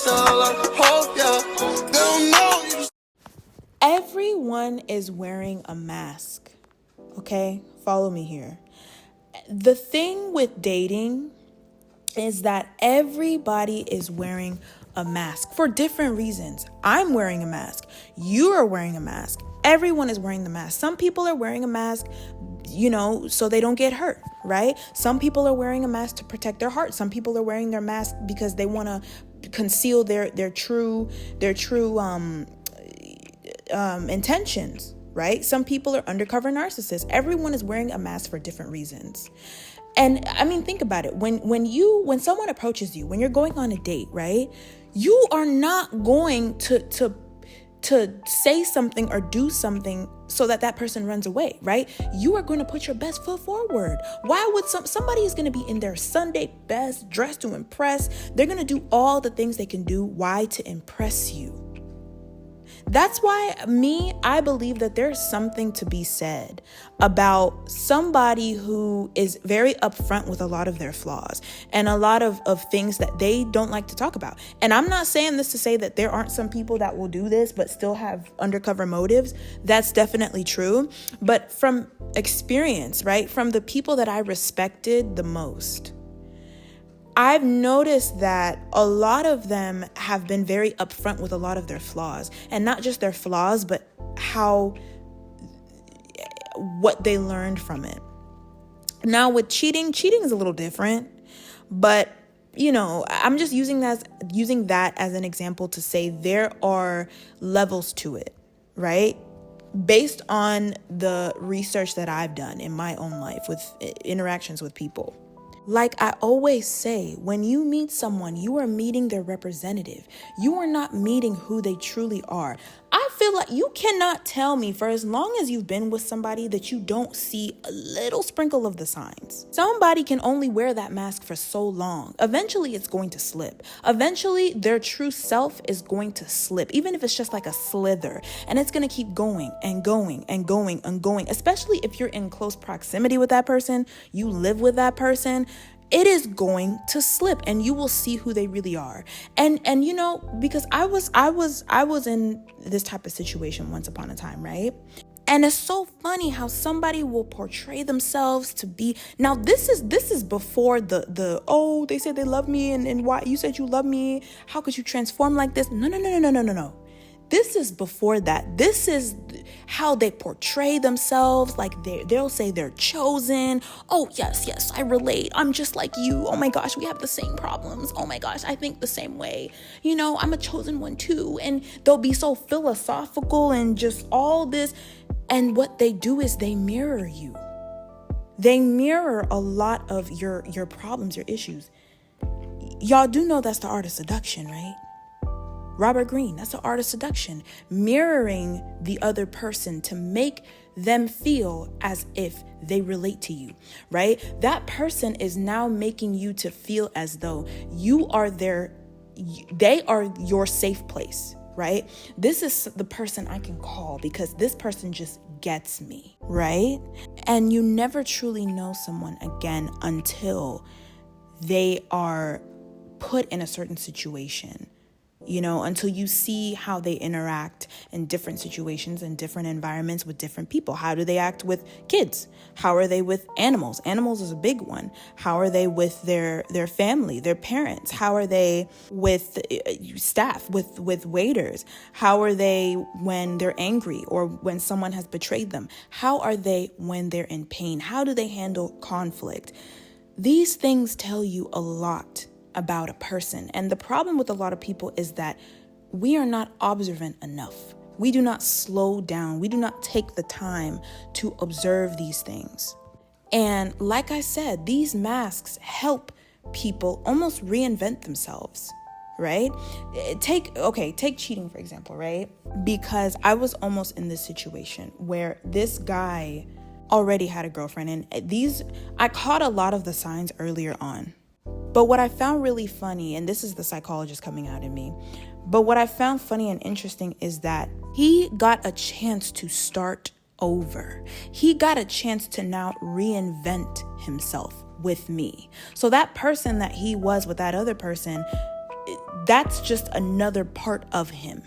all I hope, yeah. They don't know you. Everyone is wearing a mask. Okay? Follow me here. The thing with dating is that everybody is wearing a mask for different reasons. I'm wearing a mask. You are wearing a mask. Everyone is wearing the mask. Some people are wearing a mask, so they don't get hurt, right? Some people are wearing a mask to protect their heart. Some people are wearing their mask because they want to conceal their true intentions, right? Some people are undercover narcissists. Everyone is wearing a mask for different reasons. And I mean, think about it. When someone approaches you, when you're going on a date, right? You are not going to say something or do something so that person runs away, right? You are going to put your best foot forward. Why would somebody is going to be in their Sunday best, dressed to impress? They're going to do all the things they can do. Why? To impress you. That's why I believe that there's something to be said about somebody who is very upfront with a lot of their flaws and a lot of things that they don't like to talk about. And I'm not saying this to say that there aren't some people that will do this but still have undercover motives. That's definitely true. But from experience, right, from the people that I respected the most, I've noticed that a lot of them have been very upfront with a lot of their flaws, and not just their flaws, but what they learned from it. Now with cheating is a little different, but I'm just using that as an example to say there are levels to it, right? Based on the research that I've done in my own life with interactions with people. Like I always say, when you meet someone, you are meeting their representative. You are not meeting who they truly are. I feel like you cannot tell me for as long as you've been with somebody that you don't see a little sprinkle of the signs. Somebody can only wear that mask for so long. Eventually it's going to slip. Eventually their true self is going to slip, even if it's just like a slither, and it's going to keep going and going and going and going, especially if you're in close proximity with that person, you live with that person. It is going to slip and you will see who they really are. And because I was in this type of situation once upon a time, right? And it's so funny how somebody will portray themselves to be. Now this is before the they said they love me and why you said you love me. How could you transform like this? No. This is before that. This is how they portray themselves. Like they'll say they're chosen. Oh, yes, I relate. I'm just like you. Oh my gosh, we have the same problems. Oh my gosh, I think the same way. I'm a chosen one too. And they'll be so philosophical and just all this. And what they do is they mirror you. They mirror a lot of your problems, your issues. Y'all do know that's the art of seduction, right? Robert Greene, that's the art of seduction, mirroring the other person to make them feel as if they relate to you, right? That person is now making you to feel as though they are your safe place, right? This is the person I can call because this person just gets me, right? And you never truly know someone again until they are put in a certain situation. Until you see how they interact in different situations and different environments with different people. How do they act with kids? How are they with animals? Animals is a big one. How are they with their family, their parents? How are they with staff, with waiters? How are they when they're angry or when someone has betrayed them? How are they when they're in pain? How do they handle conflict? These things tell you a lot about a person. And the problem with a lot of people is that we are not observant enough. We do not slow down. We do not take the time to observe these things. And like I said, these masks help people almost reinvent themselves, right? Take cheating, for example, right? Because I was almost in this situation where this guy already had a girlfriend, and I caught a lot of the signs earlier on. But what I found really funny, and this is the psychologist coming out in me, but what I found funny and interesting is that he got a chance to start over. He got a chance to now reinvent himself with me. So that person that he was with that other person, that's just another part of him.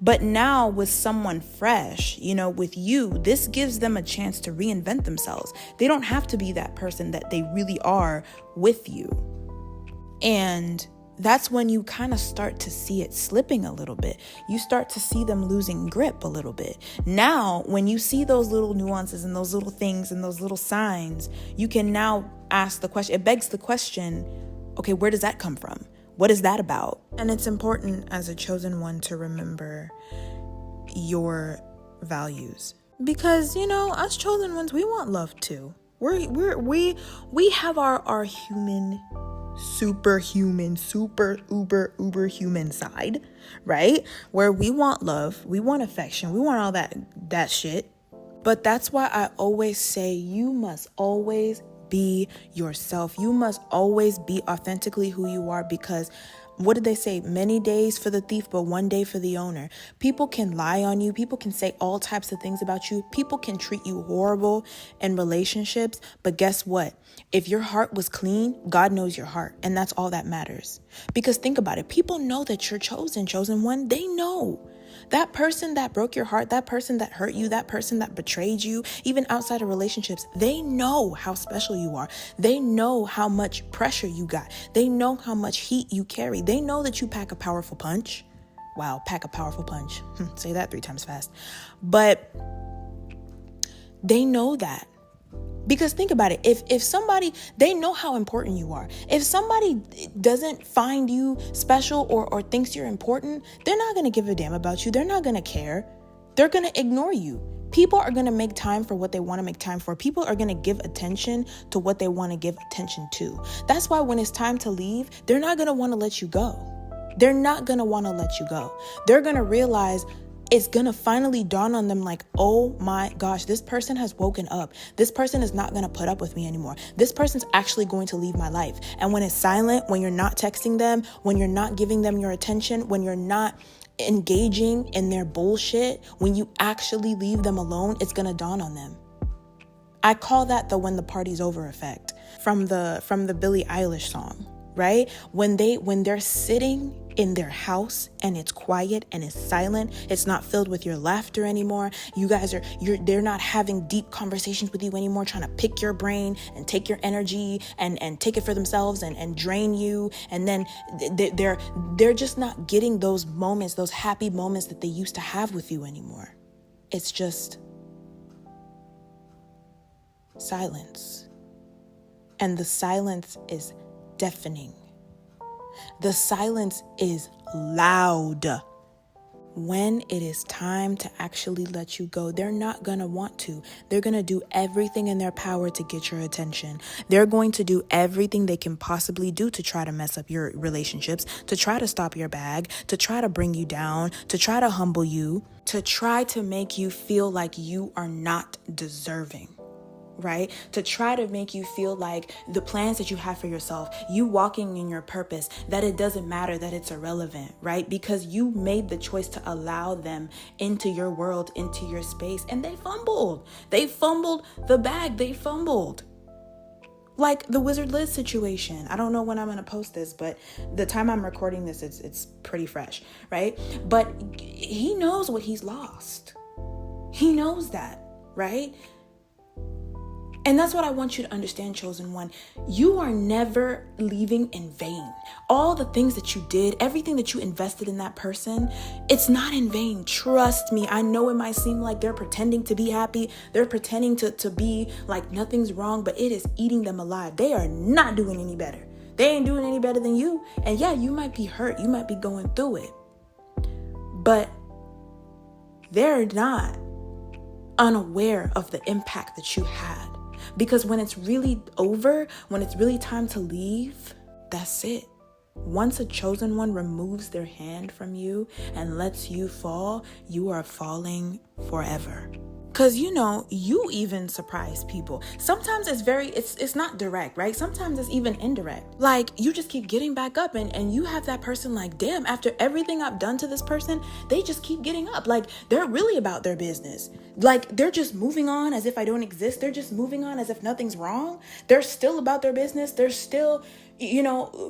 But now with someone fresh, with you, this gives them a chance to reinvent themselves. They don't have to be that person that they really are with you. And that's when you kind of start to see it slipping a little bit. You start to see them losing grip a little bit. Now, when you see those little nuances and those little things and those little signs, you can now ask the question. It begs the question, okay, where does that come from? What is that about? And it's important as a chosen one to remember your values. Because, us chosen ones, we want love too. We have our human, superhuman, super uber human side, right? Where we want love, we want affection, we want all that shit. But that's why I always say you must always be yourself. You must always be authentically who you are, because what did they say? Many days for the thief, but one day for the owner. People can lie on you. People can say all types of things about you. People can treat you horrible in relationships. But guess what? If your heart was clean, God knows your heart. And that's all that matters. Because think about it. People know that you're chosen one. They know. That person that broke your heart, that person that hurt you, that person that betrayed you, even outside of relationships, they know how special you are. They know how much pressure you got. They know how much heat you carry. They know that you pack a powerful punch. Wow, pack a powerful punch. Say that 3 times fast. But they know that. Because think about it, if somebody, they know how important you are. If somebody doesn't find you special or thinks you're important, they're not going to give a damn about you. They're not going to care. They're going to ignore you. People are going to make time for what they want to make time for. People are going to give attention to what they want to give attention to. That's why when it's time to leave, they're not going to want to let you go. They're not going to want to let you go. They're going to realize it's going to finally dawn on them like, oh my gosh, this person has woken up. This person is not going to put up with me anymore. This person's actually going to leave my life. And when it's silent, when you're not texting them, when you're not giving them your attention, when you're not engaging in their bullshit, when you actually leave them alone, it's going to dawn on them. I call that the when the party's over effect from the Billie Eilish song, right? When they're sitting in their house and it's quiet and it's silent, it's not filled with your laughter anymore. You guys they're not having deep conversations with you anymore, trying to pick your brain and take your energy and take it for themselves and drain you. And then they're just not getting those moments, those happy moments that they used to have with you anymore. It's just silence. And the silence is deafening. The silence is loud. When it is time to actually let you go, they're not going to want to. They're going to do everything in their power to get your attention. They're going to do everything they can possibly do to try to mess up your relationships, to try to stop your bag, to try to bring you down, to try to humble you, to try to make you feel like you are not deserving. Right? To try to make you feel like the plans that you have for yourself, you walking in your purpose, that it doesn't matter, that it's irrelevant, right? Because you made the choice to allow them into your world, into your space, and they fumbled. They fumbled the bag. They fumbled. Like the Wizard Liz situation. I don't know when I'm going to post this, but the time I'm recording this, it's pretty fresh, right? But he knows what he's lost. He knows that, right? And that's what I want you to understand, chosen one. You are never leaving in vain. All the things that you did, everything that you invested in that person, it's not in vain. Trust me. I know it might seem like they're pretending to be happy. They're pretending to be like nothing's wrong, but it is eating them alive. They are not doing any better. They ain't doing any better than you. And yeah, you might be hurt. You might be going through it. But they're not unaware of the impact that you had. Because when it's really over, when it's really time to leave, that's it. Once a chosen one removes their hand from you and lets you fall, you are falling forever. Because, you even surprise people. Sometimes it's not direct, right? Sometimes it's even indirect. Like, you just keep getting back up and you have that person like, damn, after everything I've done to this person, they just keep getting up. Like, they're really about their business. Like, they're just moving on as if I don't exist. They're just moving on as if nothing's wrong. They're still about their business. They're still,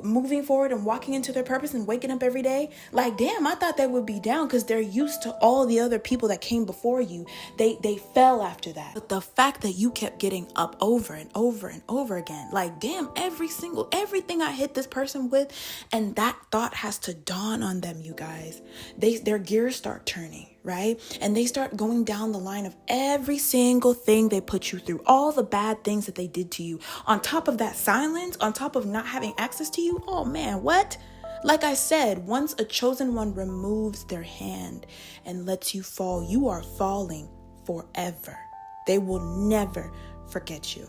moving forward and walking into their purpose and waking up every day. Like, damn, I thought they would be down because they're used to all the other people that came before you. They fell after that. But the fact that you kept getting up over and over and over again, like, damn, everything I hit this person with, and that thought has to dawn on them, you guys. Their gears start turning, right? And they start going down the line of every single thing they put you through, all the bad things that they did to you. On top of that silence, on top of not having access to you, oh man, what? Like I said, once a chosen one removes their hand and lets you fall, you are falling forever. They will never forget you.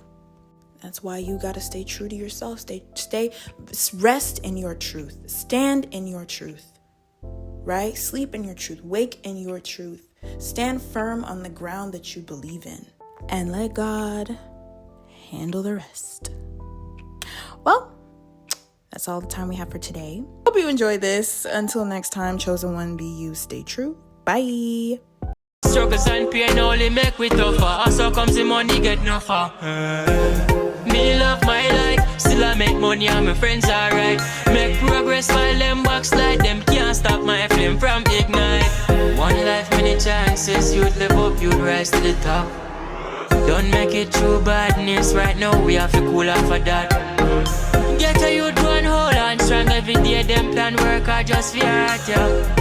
That's why you got to stay true to yourself. Rest in your truth. Stand in your truth. Right? Sleep in your truth. Wake in your truth. Stand firm on the ground that you believe in. And let God handle the rest. Well, that's all the time we have for today. Hope you enjoyed this. Until next time, chosen one, be you, stay true. Bye. Struggles and pain only make we tougher. Also comes the money get no far. Me love my life, still I make money and my friends alright. Make progress while them backslide. Them can't stop my flame from ignite. One life, many chances. You'd live up, you'd rise to the top. Don't make it through badness. Right now we have to cool off for that. Get a youth one hold on strong every day. Them plan work or just for your heart, yeah.